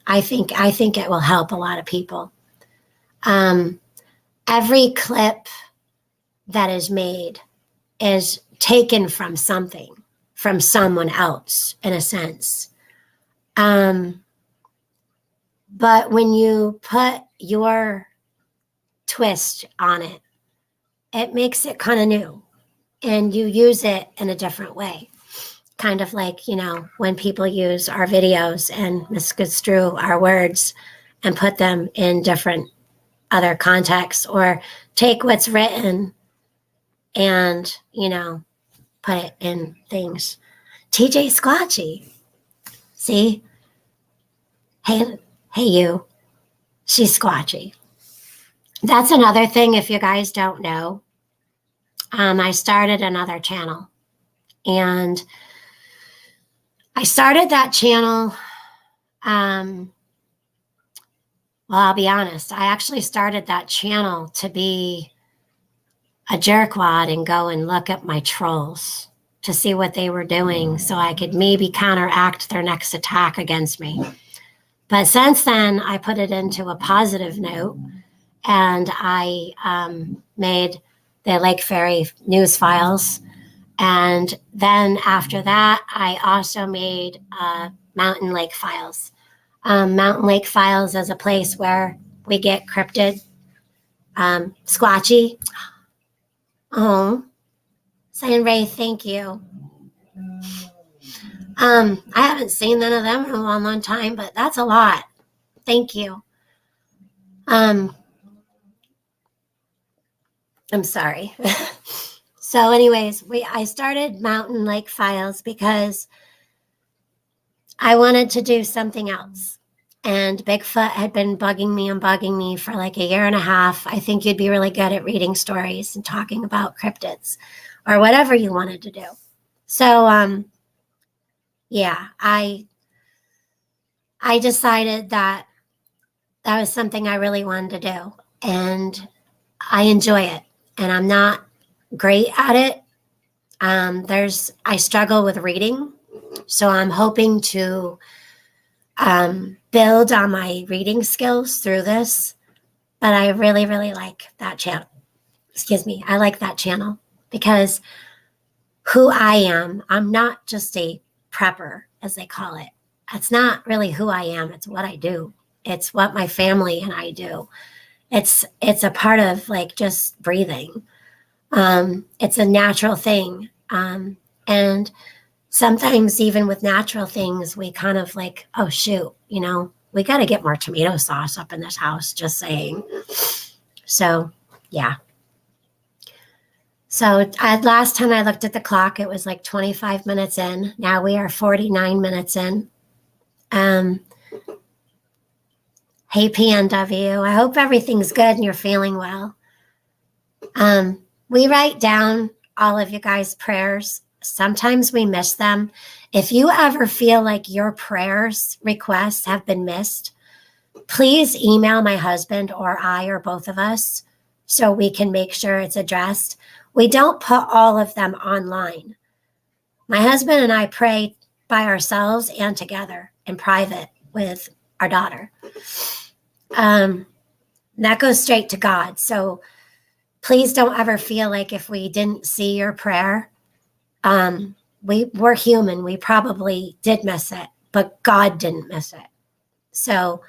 I think it will help a lot of people. Every clip that is made is taken from something, from someone else, in a sense. But when you put your twist on it, it makes it kind of new, and you use it in a different way. Kind of like, when people use our videos and misconstrue our words and put them in different other contexts, or take what's written and, put it in things. TJ Squatchy. See? Hey, you. She's squatchy. That's another thing, if you guys don't know. I started another channel. And I started that channel, well, I'll be honest. I actually started that channel to be a jerkwad and go and look at my trolls to see what they were doing so I could maybe counteract their next attack against me. But since then, I put it into a positive note, and I made the Lake Fairy news files. And then after that, I also made Mountain Lake Files. Mountain Lake Files is a place where we get cryptid. Squatchy. Oh, saying Ray, thank you. I haven't seen none of them in a long, long time, but that's a lot. Thank you. I'm sorry. So anyways, I started Mountain Lake Files because I wanted to do something else. And Bigfoot had been bugging me for like a year and a half. I think you'd be really good at reading stories and talking about cryptids or whatever you wanted to do. So, yeah, I decided that was something I really wanted to do. And I enjoy it. And I'm not great at it. I struggle with reading. So I'm hoping to build on my reading skills through this. But I really, really like that channel. Excuse me. I like that channel because who I am, I'm not just a prepper, as they call it. That's not really who I am. It's what I do. It's what my family and I do. It's a part of like just breathing. It's a natural thing. And sometimes even with natural things, we kind of like, oh, shoot, we got to get more tomato sauce up in this house, just saying. So, yeah. So last time I looked at the clock, it was like 25 minutes in. Now we are 49 minutes in. Hey, PNW, I hope everything's good and you're feeling well. We write down all of you guys' prayers. Sometimes we miss them. If you ever feel like your prayers requests have been missed, please email my husband or I or both of us so we can make sure it's addressed. We don't put all of them online. My husband and I pray by ourselves and together in private with our daughter. That goes straight to God. So please don't ever feel like if we didn't see your prayer, we're human. We probably did miss it, but God didn't miss it. So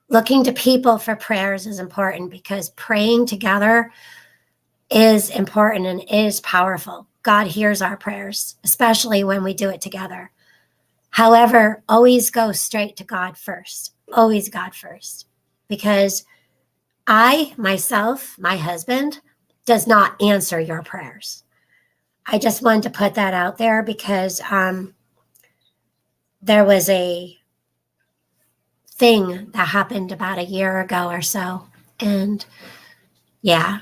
looking to people for prayers is important because praying together is important and is powerful. God hears our prayers, especially when we do it together. However, always go straight to God first. Always God first. Because I, myself, my husband, does not answer your prayers. I just wanted to put that out there because there was a thing that happened about a year ago or so. And yeah,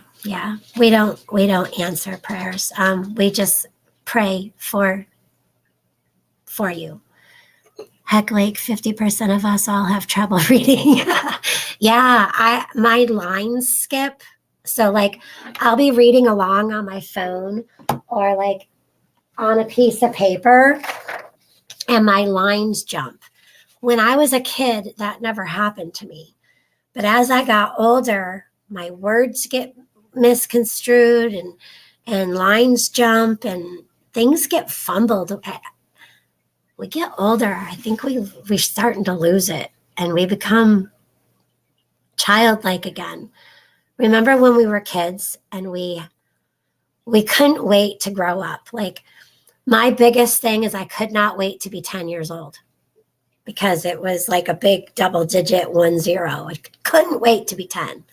we don't answer prayers. We just pray for you. Heck, like 50% of us all have trouble reading. Yeah, my lines skip. So like I'll be reading along on my phone or like on a piece of paper and my lines jump. When I was a kid, that never happened to me. But as I got older, my words get misconstrued and lines jump and things get fumbled. We get older. I think we're starting to lose it and we become childlike again. Remember when we were kids and we couldn't wait to grow up? Like, my biggest thing is I could not wait to be 10 years old because it was like a big double digit 10. I couldn't wait to be 10.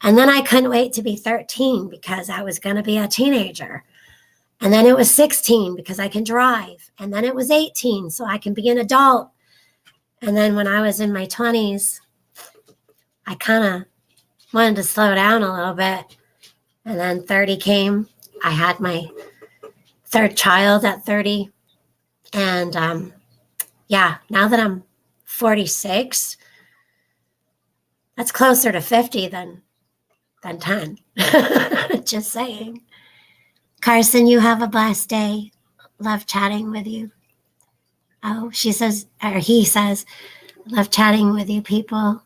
And then I couldn't wait to be 13 because I was going to be a teenager. And then it was 16 because I can drive. And then it was 18 so I can be an adult. And then when I was in my 20s, I kind of wanted to slow down a little bit. And then 30 came. I had my third child at 30. And now that I'm 46, that's closer to 50 than 10. Just saying. Carson, you have a blessed day. Love chatting with you. Oh, she says, or he says, love chatting with you people.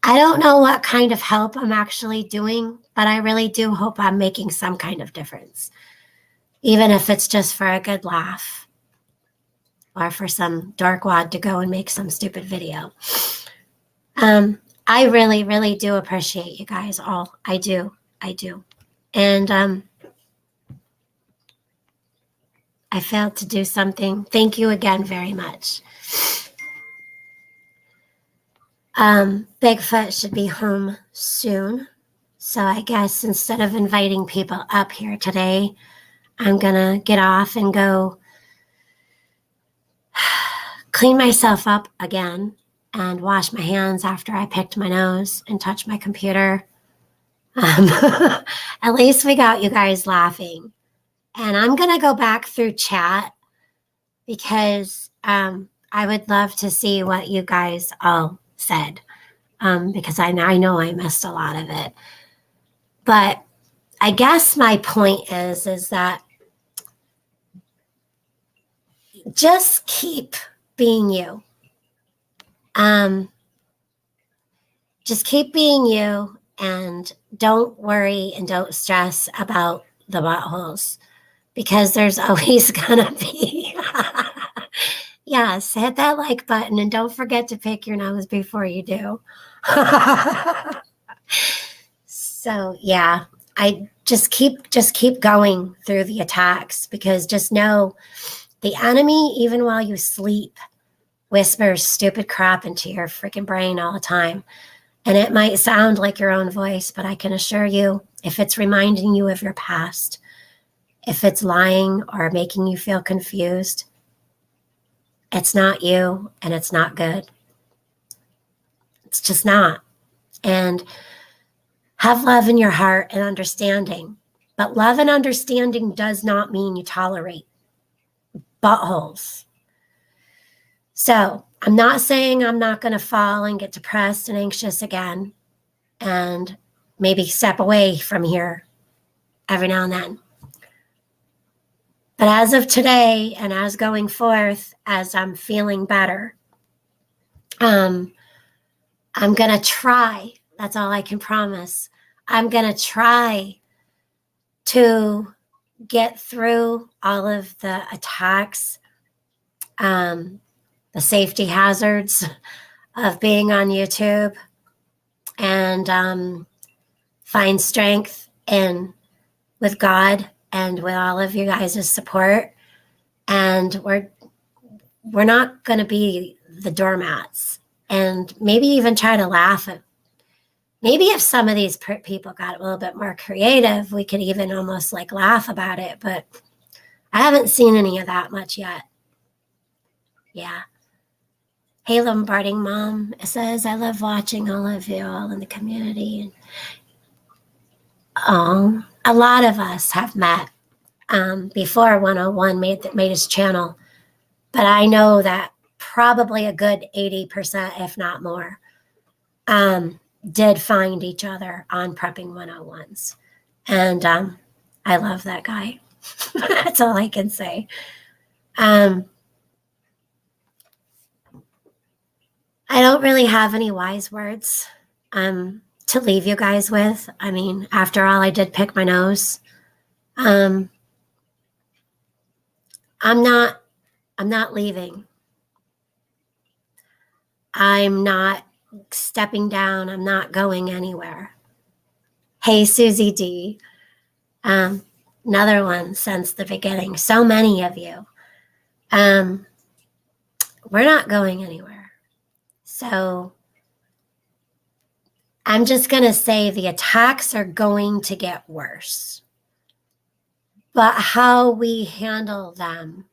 I don't know what kind of help I'm actually doing, but I really do hope I'm making some kind of difference. Even if it's just for a good laugh or for some dorkwad to go and make some stupid video. I really, really do appreciate you guys all. I do. And I failed to do something. Thank you again very much. Bigfoot should be home soon. So I guess instead of inviting people up here today, I'm going to get off and go clean myself up again and wash my hands after I picked my nose and touched my computer. At least we got you guys laughing. And I'm going to go back through chat because I would love to see what you guys all said because I know I missed a lot of it. But I guess my point is that just keep being you. Just keep being you and don't worry and don't stress about the buttholes because there's always gonna be. Yes, hit that like button and don't forget to pick your nose before you do. So yeah, I just keep going through the attacks because just know the enemy, even while you sleep, whispers stupid crap into your freaking brain all the time. And it might sound like your own voice, but I can assure you, if it's reminding you of your past, if it's lying or making you feel confused, it's not you and it's not good. It's just not. And have love in your heart and understanding. But love and understanding does not mean you tolerate buttholes. So I'm not saying I'm not going to fall and get depressed and anxious again and maybe step away from here every now and then. But as of today and as going forth, as I'm feeling better, I'm going to try. That's all I can promise. I'm going to try to get through all of the attacks, the safety hazards of being on YouTube and find strength with God and with all of you guys' support. And we're not going to be the doormats and maybe even try to laugh at. Maybe if some of these people got a little bit more creative, we could even almost like laugh about it. But I haven't seen any of that much yet. Yeah. Hey, Lombarding Mom, it says, I love watching all of you all in the community. And a lot of us have met before 101 made his channel. But I know that probably a good 80%, if not more, did find each other on Prepping 101s. And I love that guy. That's all I can say. I don't really have any wise words. to leave you guys with. I mean, after all, I did pick my nose. I'm not leaving. I'm not stepping down. I'm not going anywhere. Hey, Susie D. Another one since the beginning. So many of you. We're not going anywhere. So I'm just going to say the attacks are going to get worse. But how we handle them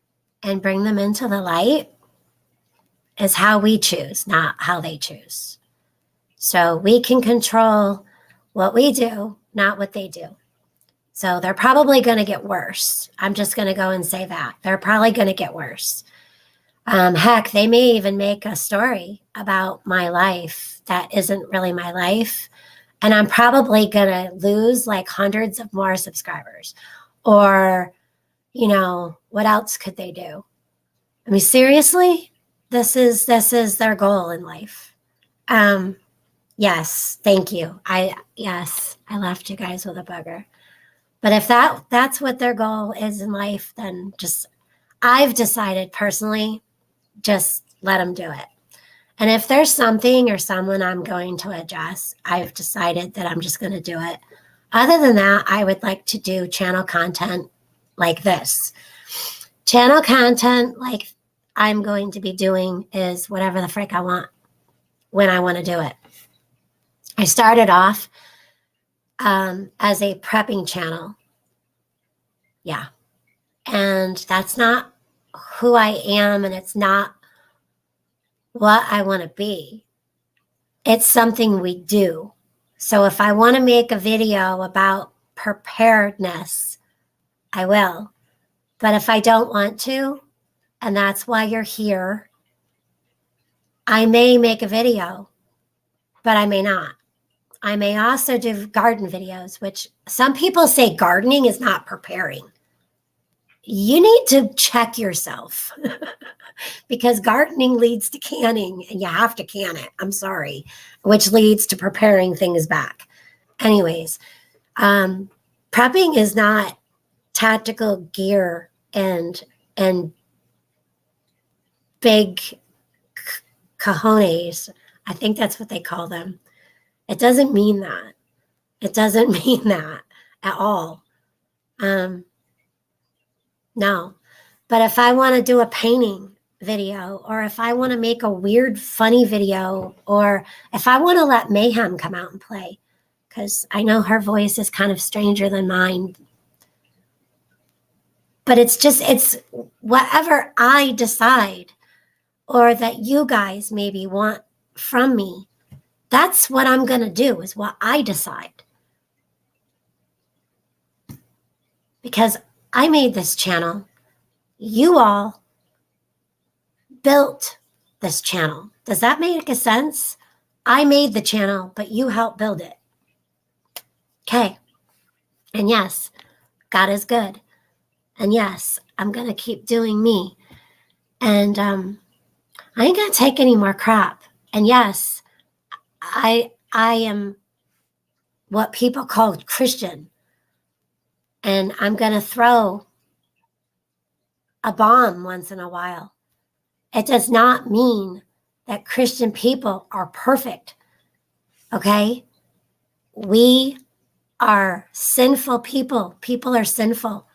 and bring them into the light is how we choose, not how they choose. So we can control what we do, not what they do. So they're probably going to get worse. I'm just going to go and say that. They're probably going to get worse. Heck, they may even make a story about my life that isn't really my life. And I'm probably going to lose like hundreds of more subscribers. Or, what else could they do? I mean, seriously, this is their goal in life. Yes, thank you. I left you guys with a bugger. But if that's what their goal is in life, then I've decided personally, just let them do it. And if there's something or someone I'm going to address, I've decided that I'm just going to do it. Other than that, I would like to do channel content like this. Channel content like I'm going to be doing is whatever the frick I want when I want to do it. I started off as a prepping channel. Yeah. And that's not who I am, and it's not what I want to be. It's something we do. So if I want to make a video about preparedness, I will. But if I don't want to, and that's why you're here, I may make a video, but I may not. I may also do garden videos, which some people say gardening is not preparing. You need to check yourself because gardening leads to canning, and you have to can it. I'm sorry, which leads to preparing things back. Anyways, prepping is not tactical gear and big cojones. I think that's what they call them. It doesn't mean that. It doesn't mean that at all. No. But if I want to do a painting video, or if I want to make a weird, funny video, or if I want to let Mayhem come out and play, because I know her voice is kind of stranger than mine. But it's whatever I decide, or that you guys maybe want from me. That's what I'm going to do, is what I decide. Because I made this channel. You all built this channel. Does that make a sense? I made the channel, but you helped build it. Okay. And yes, God is good. And yes, I'm going to keep doing me. And I ain't going to take any more crap. And yes, I am what people call Christian. And I'm going to throw a bomb once in a while. It does not mean that Christian people are perfect. Okay? We are sinful people. People are sinful.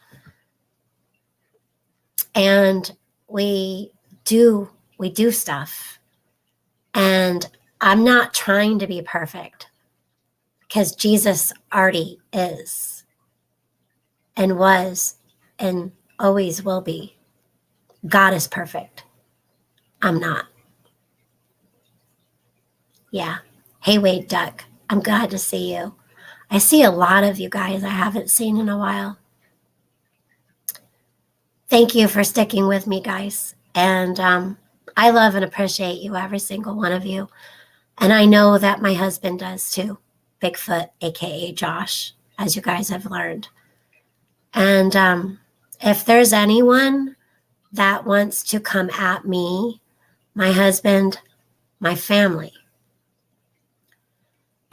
And we do stuff. And I'm not trying to be perfect, because Jesus already is and was and always will be. God is perfect. I'm not. Yeah. Hey, Wade Duck. I'm glad to see you. I see a lot of you guys I haven't seen in a while. Thank you for sticking with me, guys. And I love and appreciate you, every single one of you. And I know that my husband does too. Bigfoot, aka Josh, as you guys have learned. And if there's anyone that wants to come at me, my husband, my family,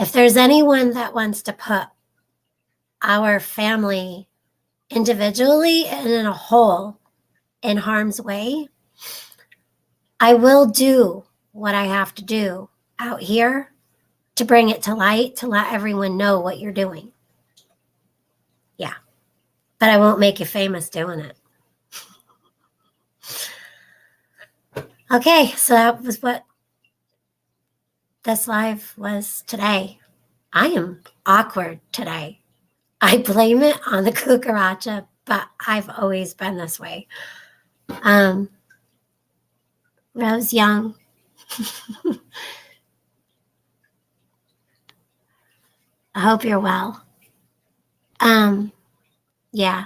If there's anyone that wants to put our family individually and in a whole in harm's way, I will do what I have to do out here to bring it to light, to let everyone know what you're doing. Yeah. But I won't make you famous doing it. Okay, so that was what this live was today. I am awkward today. I blame it on the cucaracha, but I've always been this way. Rose Young. I hope you're well. Yeah.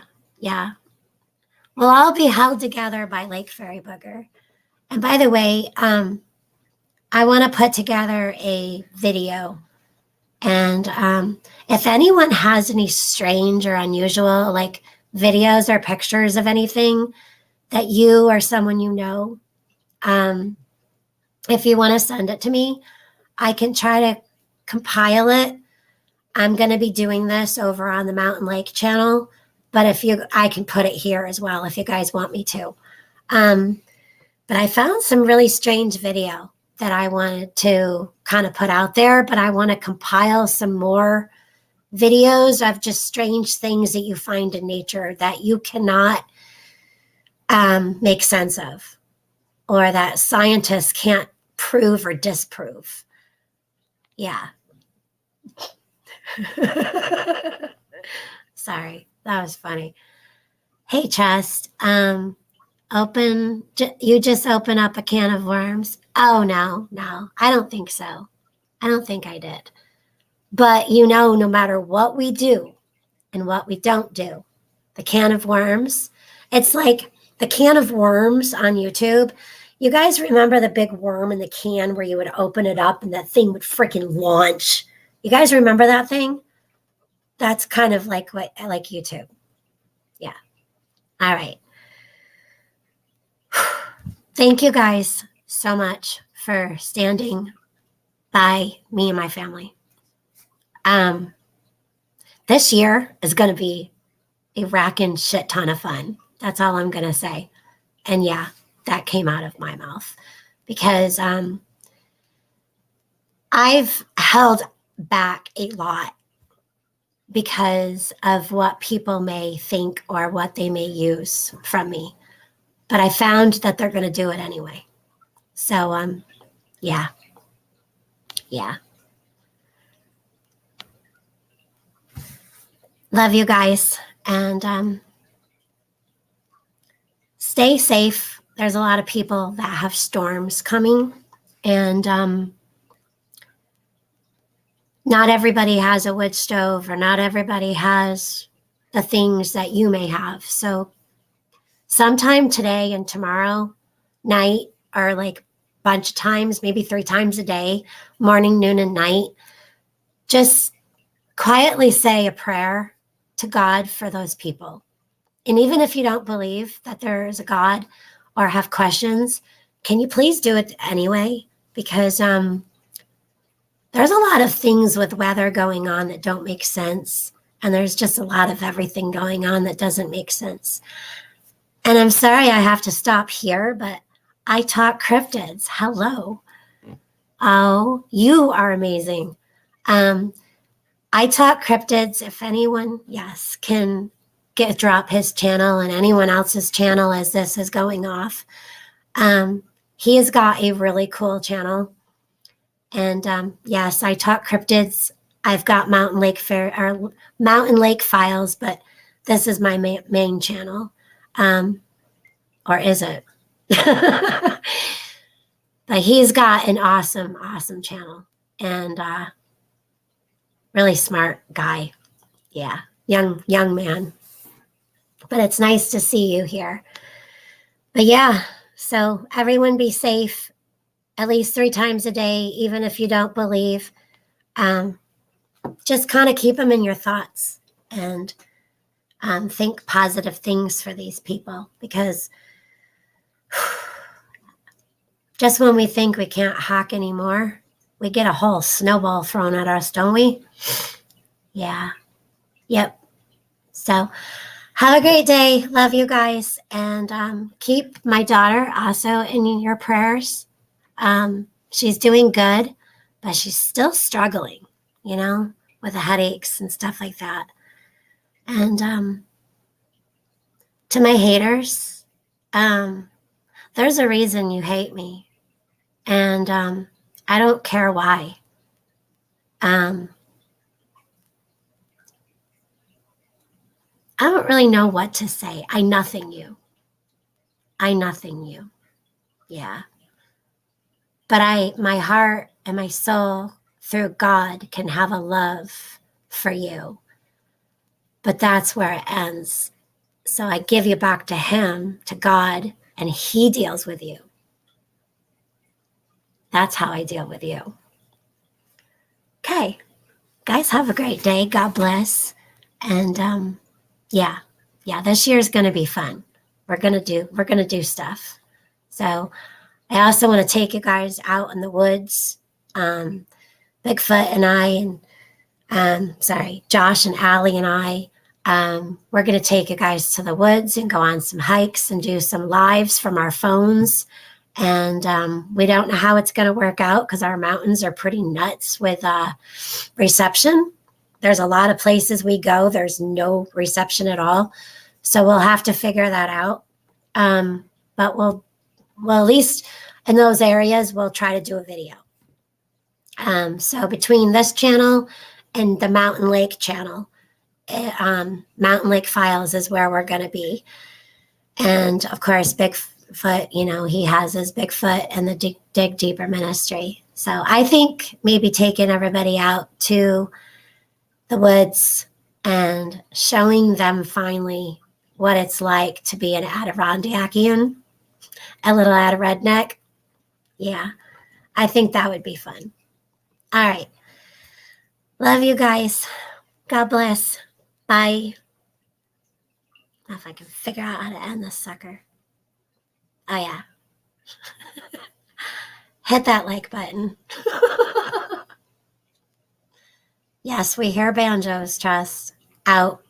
We'll all be held together by Lake Fairy Booger. And by the way, I want to put together a video. And if anyone has any strange or unusual, like videos or pictures of anything that you or someone you know, if you want to send it to me, I can try to compile it. I'm going to be doing this over on the Mountain Lake channel, but I can put it here as well if you guys want me to. But I found some really strange video that I wanted to kind of put out there, but I want to compile some more videos of just strange things that you find in nature that you cannot make sense of, or that scientists can't prove or disprove. Yeah. Sorry, that was funny. Hey, Chest, you just open up a can of worms. Oh, no, I don't think so. I don't think I did. But no matter what we do and what we don't do, the can of worms, it's like the can of worms on YouTube. You guys remember the big worm in the can where you would open it up and that thing would freaking launch? You guys remember that thing? That's kind of like YouTube. Yeah. All right. Thank you guys so much for standing by me and my family. This year is going to be a racking shit ton of fun. That's all I'm going to say. And yeah, that came out of my mouth because I've held back a lot because of what people may think or what they may use from me. But I found that they're going to do it anyway. So, yeah. Love you guys. And stay safe. There's a lot of people that have storms coming. And not everybody has a wood stove, or not everybody has the things that you may have. So sometime today and tomorrow night, or like a bunch of times, maybe 3 times a day, morning, noon, and night, just quietly say a prayer to God for those people. And even if you don't believe that there is a God or have questions, can you please do it anyway? Because there's a lot of things with weather going on that don't make sense. And there's just a lot of everything going on that doesn't make sense. And I'm sorry I have to stop here, but I talk cryptids. Hello. Oh, you are amazing. I talk cryptids. If anyone, yes, can drop his channel and anyone else's channel as this is going off. He has got a really cool channel. And yes, I talk cryptids. I've got Mountain Lake Files, but this is my main channel. Or is it? But he's got an awesome channel, and really smart guy. Yeah, young man. But it's nice to see you here. But yeah, so everyone be safe at least 3 times a day, even if you don't believe. Just kind of keep them in your thoughts and think positive things for these people, because just when we think we can't hack anymore, we get a whole snowball thrown at us, don't we? Yeah. Yep. So have a great day. Love you guys. And keep my daughter also in your prayers. She's doing good, but she's still struggling, with the headaches and stuff like that. And to my haters, there's a reason you hate me. And I don't care why. I don't really know what to say. I nothing you. Yeah. But my heart and my soul through God can have a love for you. But that's where it ends. So I give you back to him, to God, and he deals with you. That's how I deal with you. Okay. Guys, have a great day. God bless. And yeah, this year's going to be fun. We're going to do stuff. So I also want to take you guys out in the woods. Bigfoot and I, and Josh and Allie and I, we're going to take you guys to the woods and go on some hikes and do some lives from our phones. And we don't know how it's going to work out because our mountains are pretty nuts with reception. There's a lot of places we go, there's no reception at all. So we'll have to figure that out. But we'll at least in those areas, we'll try to do a video. So between this channel and the Mountain Lake channel, Mountain Lake Files is where we're going to be. And of course, Bigfoot, he has his Bigfoot and the Dig Deeper ministry. So I think maybe taking everybody out to the woods and showing them finally what it's like to be an Adirondacian, a little redneck. Yeah, I think that would be fun. All right. Love you guys. God bless. Bye. If I can figure out how to end this sucker. Oh, yeah. Hit that like button. Yes, we hear banjos, trust. Out.